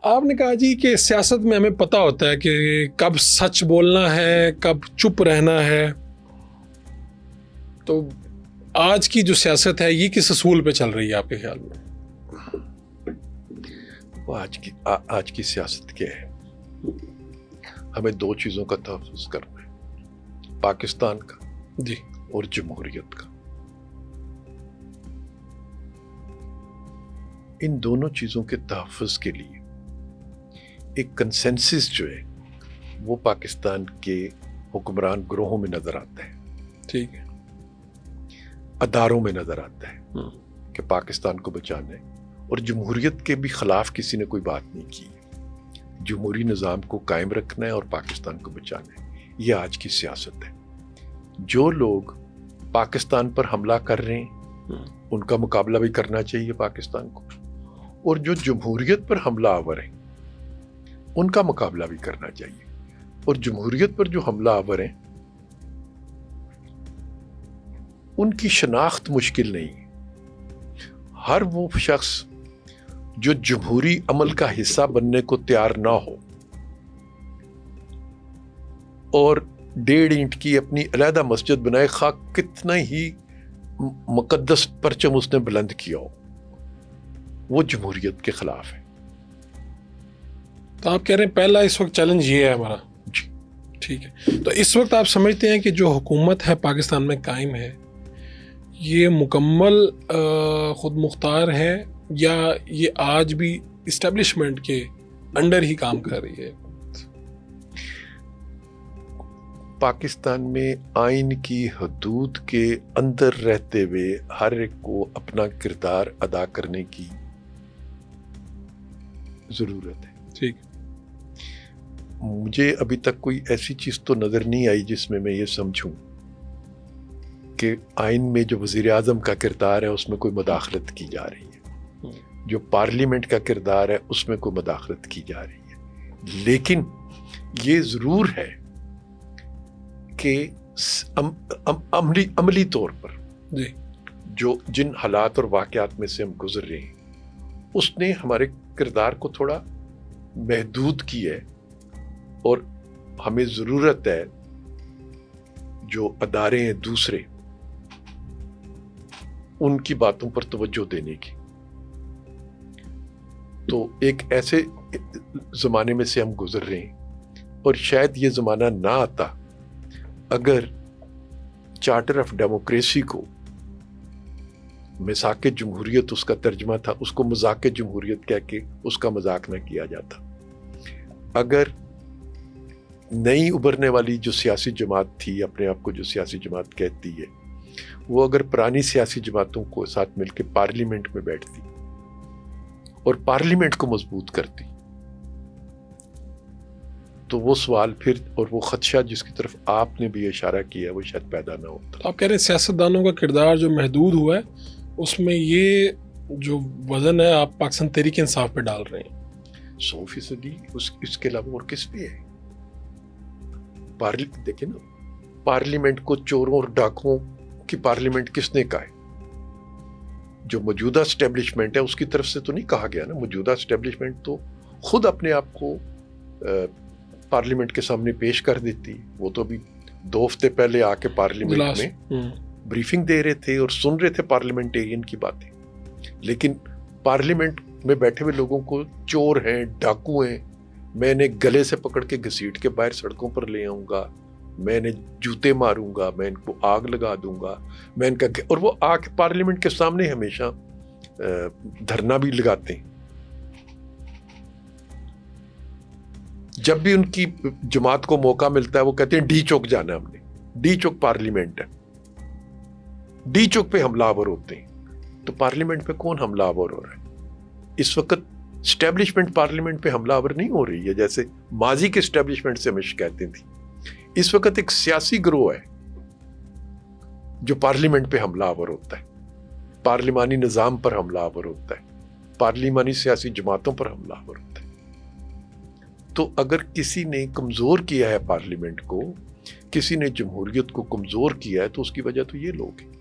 آپ نے کہا جی کہ سیاست میں ہمیں پتہ ہوتا ہے کہ کب سچ بولنا ہے، کب چپ رہنا ہے، تو آج کی جو سیاست ہے یہ کس اصول پہ چل رہی ہے آپ کے خیال میں؟ وہ آج کی سیاست کیا ہے؟ ہمیں دو چیزوں کا تحفظ کرنا ہے، پاکستان کا جی اور جمہوریت کا۔ ان دونوں چیزوں کے تحفظ کے لیے ایک کنسنسس جو ہے وہ پاکستان کے حکمران گروہوں میں نظر آتا ہے، ٹھیک ہے، اداروں میں نظر آتا ہے کہ پاکستان کو بچانا ہے، اور جمہوریت کے بھی خلاف کسی نے کوئی بات نہیں کی۔ جمہوری نظام کو قائم رکھنا ہے اور پاکستان کو بچانا ہے، یہ آج کی سیاست ہے۔ جو لوگ پاکستان پر حملہ کر رہے ہیں ان کا مقابلہ بھی کرنا چاہیے پاکستان کو، اور جو جمہوریت پر حملہ آور ہیں ان کا مقابلہ بھی کرنا چاہیے۔ اور جمہوریت پر جو حملہ آور ہیں ان کی شناخت مشکل نہیں ہے۔ ہر وہ شخص جو جمہوری عمل کا حصہ بننے کو تیار نہ ہو اور 1.5 اینٹ کی اپنی علیحدہ مسجد بنائے، خواہ کتنا ہی مقدس پرچم اس نے بلند کیا ہو، وہ جمہوریت کے خلاف ہے۔ تو آپ کہہ رہے ہیں پہلا اس وقت چیلنج یہ ہے ہمارا؟ جی ٹھیک ہے، تو اس وقت آپ سمجھتے ہیں کہ جو حکومت ہے پاکستان میں قائم ہے یہ مکمل خود مختار ہے، یا یہ آج بھی اسٹیبلشمنٹ کے انڈر ہی کام کر رہی ہے؟ پاکستان میں آئین کی حدود کے اندر رہتے ہوئے ہر ایک کو اپنا کردار ادا کرنے کی ضرورت ہے۔ ٹھیک، مجھے ابھی تک کوئی ایسی چیز تو نظر نہیں آئی جس میں میں یہ سمجھوں کہ آئین میں جو وزیر اعظم کا کردار ہے اس میں کوئی مداخلت کی جا رہی ہے، جو پارلیمنٹ کا کردار ہے اس میں کوئی مداخلت کی جا رہی ہے۔ لیکن یہ ضرور ہے کہ عملی طور پر جی جو جن حالات اور واقعات میں سے ہم گزر رہے ہیں اس نے ہمارے کردار کو تھوڑا محدود کی ہے، اور ہمیں ضرورت ہے جو ادارے ہیں دوسرے ان کی باتوں پر توجہ دینے کی۔ تو ایک ایسے زمانے میں سے ہم گزر رہے ہیں، اور شاید یہ زمانہ نہ آتا اگر چارٹر آف ڈیموکریسی کو، میثاق جمہوریت اس کا ترجمہ تھا، اس کو مذاق جمہوریت کہہ کے اس کا مذاق نہ کیا جاتا۔ اگر نئی ابھرنے والی جو سیاسی جماعت تھی، اپنے آپ کو جو سیاسی جماعت کہتی ہے، وہ اگر پرانی سیاسی جماعتوں کو ساتھ مل کے پارلیمنٹ میں بیٹھتی اور پارلیمنٹ کو مضبوط کرتی، تو وہ سوال پھر اور وہ خدشہ جس کی طرف آپ نے بھی اشارہ کیا وہ شاید پیدا نہ ہوتا۔ آپ کہہ رہے ہیں سیاستدانوں کا کردار جو محدود ہوا ہے اس میں یہ جو وزن ہے آپ پاکستان تحریک انصاف پہ ڈال رہے ہیں؟ 100% اس کے علاوہ اور کس پہ ہے؟ دیکھیں نا، پارلیمنٹ کو چوروں اور ڈاکوؤں کی پارلیمنٹ کس نے کہا ہے؟ جو موجودہ اسٹیبلشمنٹ ہے اس کی طرف سے تو نہیں کہا گیا نا۔ موجودہ اسٹیبلشمنٹ تو خود اپنے آپ کو پارلیمنٹ کے سامنے پیش کر دیتی۔ وہ تو ابھی 2 ہفتے پہلے آ کے پارلیمنٹ میں بریفنگ دے رہے تھے اور سن رہے تھے پارلیمنٹیرین کی باتیں، لیکن پارلیمنٹ میں بیٹھے ہوئے لوگوں کو چور ہیں، ڈاکو ہیں، میں نے گلے سے پکڑ کے گھسیٹ کے باہر سڑکوں پر لے آؤں گا، میں نے جوتے ماروں گا، میں ان کو آگ لگا دوں گا، میں ان کا، اور وہ آ کے پارلیمنٹ کے سامنے ہمیشہ دھرنا بھی لگاتے ہیں۔ جب بھی ان کی جماعت کو موقع ملتا ہے وہ کہتے ہیں ڈی چوک جانا، ہم نے ڈی چوک پارلیمنٹ ہے، ڈی چوک پہ حملہ آور ہوتے ہیں۔ تو پارلیمنٹ پہ کون حملہ آور ہو رہا ہے؟ اس وقت اسٹیبلشمنٹ پارلیمنٹ پہ حملہ آور نہیں ہو رہی ہے جیسے ماضی کے اسٹیبلشمنٹ سے ہمیں شکایتیں تھیں۔ اس وقت ایک سیاسی گروہ ہے جو پارلیمنٹ پہ حملہ آور ہوتا ہے، پارلیمانی نظام پر حملہ آور ہوتا ہے، پارلیمانی سیاسی جماعتوں پر حملہ آور ہوتا ہے۔ تو اگر کسی نے کمزور کیا ہے پارلیمنٹ کو، کسی نے جمہوریت کو کمزور کیا ہے، تو اس کی وجہ تو یہ لوگ ہیں۔